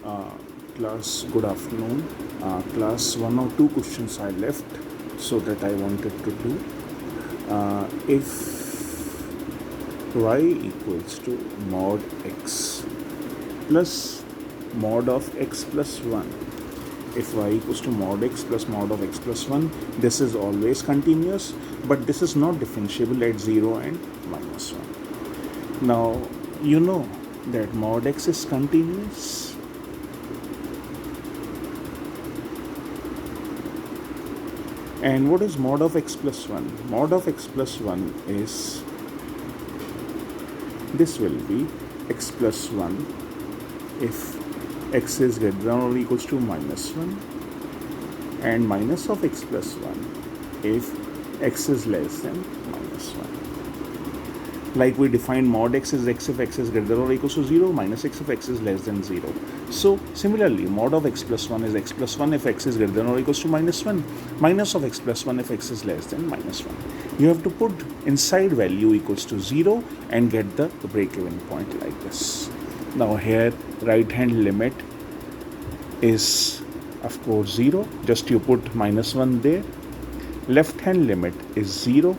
Uh, Class, good afternoon. Class, one or two questions I left so that I wanted to do. If y equals to mod x plus mod of x plus 1, if y equals to mod x plus mod of x plus 1, this is always continuous, but this is not differentiable at 0 and minus 1. Now, you know that mod x is continuous. And what is mod of x plus 1? Mod of x plus 1 is, this will be x plus 1 if x is greater than or equals to minus 1, and minus of x plus 1 if x is less than minus 1. Like we defined mod x is x if x is greater than or equals to 0, minus x if x is less than 0. So similarly, mod of x plus 1 is x plus 1 if x is greater than or equals to minus 1, minus of x plus 1 if x is less than minus 1. You have to put inside value equals to 0 and get the break-even point like this. Now here right hand limit is of course 0, just you put minus 1 there. Left hand limit is 0,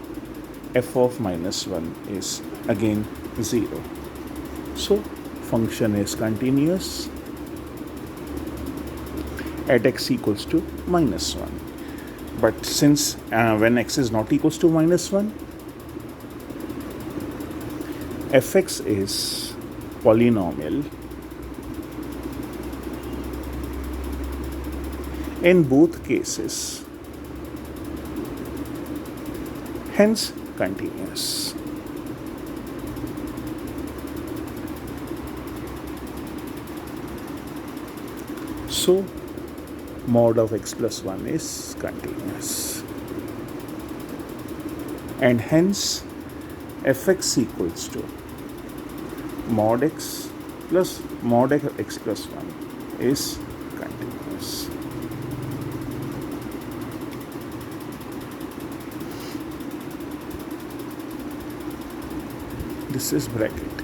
f of minus 1 is again 0. So function is continuous at x equals to minus 1. But since when x is not equals to minus 1, fx is polynomial in both cases, hence continuous. So mod of x plus 1 is continuous, and hence fx equals to mod x plus mod x plus 1 is continuous. This is bracket.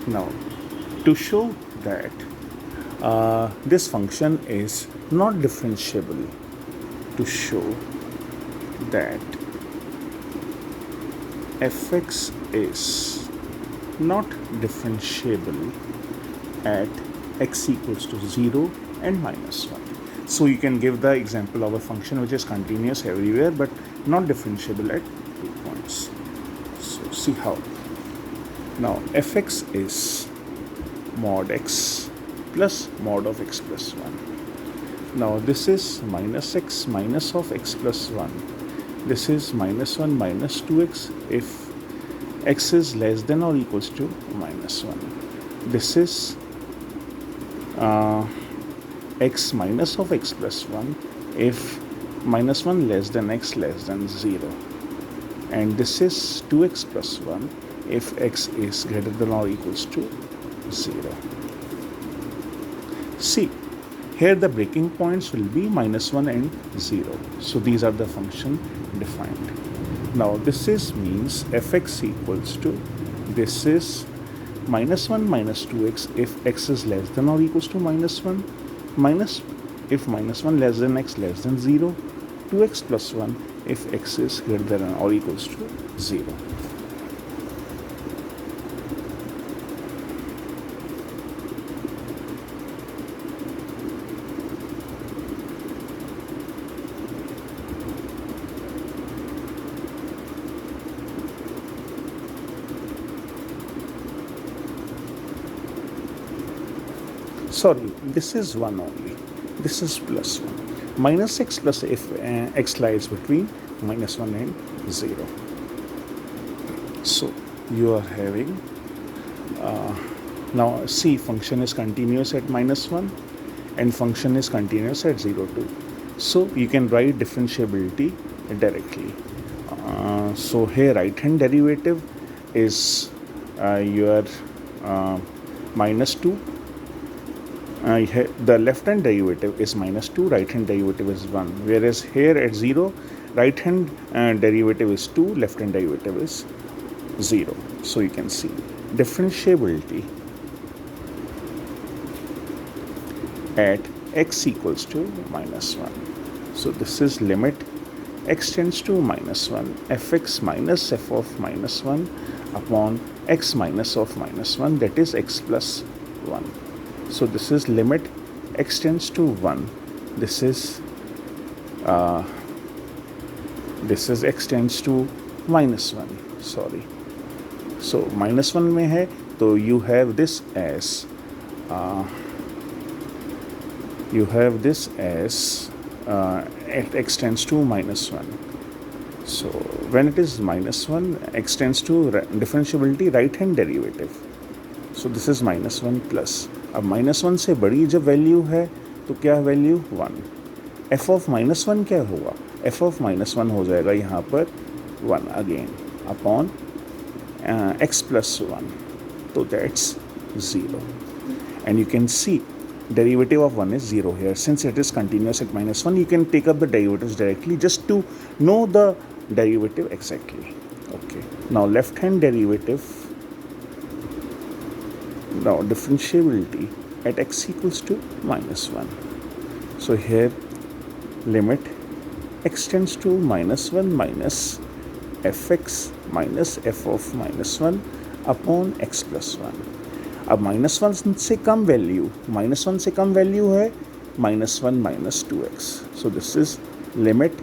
Now, to show that this function is not differentiable, to show that fx is not differentiable at x equals to 0 and minus 1. So you can give the example of a function which is continuous everywhere but not differentiable at 2 points. So see how. Now fx is mod x plus mod of x plus 1. Now this is minus x minus of x plus 1. This is minus 1 minus 2x if x is less than or equals to minus 1. This is x minus of x plus 1 if minus 1 less than x less than 0. And this is 2x plus 1 if x is greater than or equals to 0. See, here the breaking points will be minus 1 and 0. So these are the function defined. Now this is means fx equals to, this is minus 1 minus 2x if x is less than or equals to minus 1, minus if minus 1 less than x less than 0, 2x plus 1 if x is greater than or equals to 0. Sorry, this is 1 only. This is plus 1. Minus x plus if x lies between minus 1 and 0. So you are having, now see, function is continuous at minus 1 and function is continuous at 0, 2. So you can write differentiability directly. So here right hand derivative is your minus 2. The left hand derivative is minus 2, right hand derivative is 1. Whereas here at 0, right hand derivative is 2, left hand derivative is 0. So you can see differentiability at x equals to minus 1. So this is limit x tends to minus 1 fx minus f of minus 1 upon x minus of minus 1, that is x plus 1. So this is limit x tends to 1. This is x tends to minus 1. Sorry. So minus 1 में है तो you have this as x tends to minus 1. So when it is minus 1, x tends to differentiability right hand derivative. So this is minus 1 plus. अब minus 1 से बड़ी जब value है तो क्या वैल्यू 1. f of minus 1 क्या होगा? f of minus 1 हो जाएगा यहाँ पर 1 again upon x plus 1. So that's 0. And you can see derivative of 1 is 0 here. Since it is continuous at minus 1, you can take up the derivatives directly just to know the derivative exactly. Okay. Now left hand derivative. Now differentiability at x equals to minus 1. So here limit x tends to minus 1 minus fx minus f of minus 1 upon x plus 1. अब minus 1 से कम value है minus 1 minus 2x. So this is limit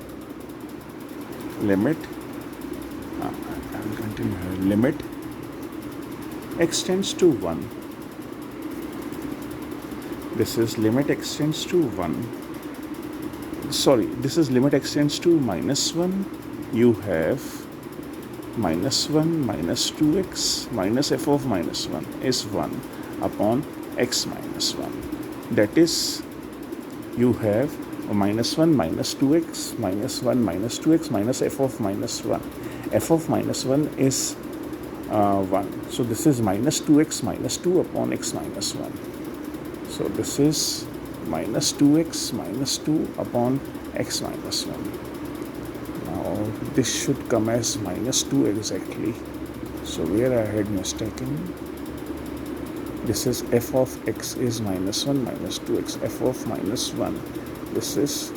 x tends to 1. This is limit x tends to 1. Sorry, this is limit x tends to minus 1. You have minus 1 minus 2x minus f of minus 1 is 1 upon x minus 1. That is, you have minus 1 minus 2x minus 1 minus 2x minus f of minus 1. F of minus 1 is 1. So this is minus 2x minus 2 upon x minus 1. So this is minus 2x minus 2 upon x minus 1. This should come as minus 2 exactly. So where I had mistaken, this is f of x is minus 1 minus 2x, f of minus 1. This is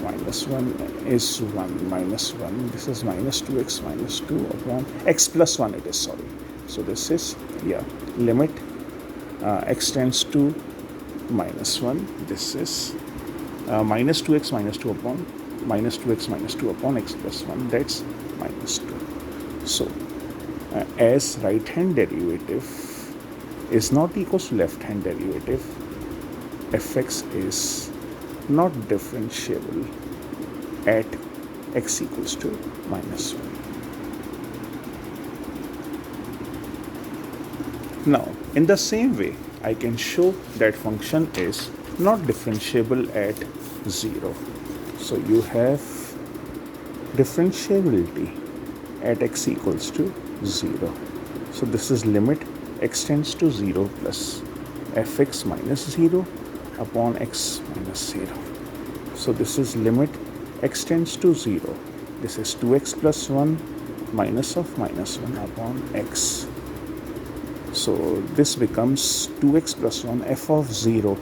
minus 1 is 1 minus 1. This is minus 2x minus 2 upon x plus 1 it is, sorry. So this is, limit x tends to minus 1. This is minus 2x minus 2 upon minus 2x minus 2 upon x plus 1, that's minus 2. So as right hand derivative is not equals to left hand derivative, fx is not differentiable at x equals to minus 1. Now in the same way I can show that function is not differentiable at 0. So you have differentiability at x equals to 0. So this is limit x tends to 0 plus fx minus 0 upon x minus 0. So this is limit x tends to 0. This is 2x plus 1 minus of minus 1 upon x. So this becomes 2x plus 1 f of 0.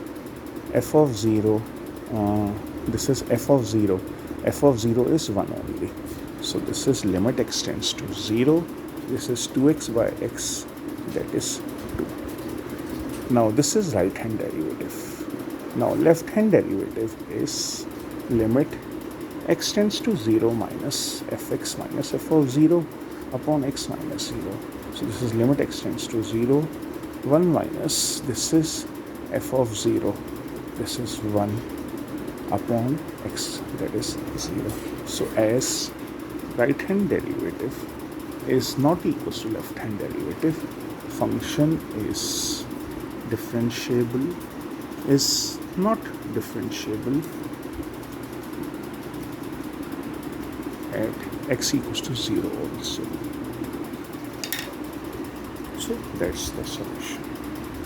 This is f of 0. F of 0 is 1 only. So this is limit x tends to 0. This is 2x by x, that is 2. Now this is right hand derivative. Now left hand derivative is limit x tends to 0 minus fx minus f of 0 upon x minus 0. So this is limit x tends to 0, 1 minus, this is f of 0. This is 1 upon x, that is 0. So as right hand derivative is not equals to left hand derivative, function is not differentiable at x equals to 0 also. So that's the solution.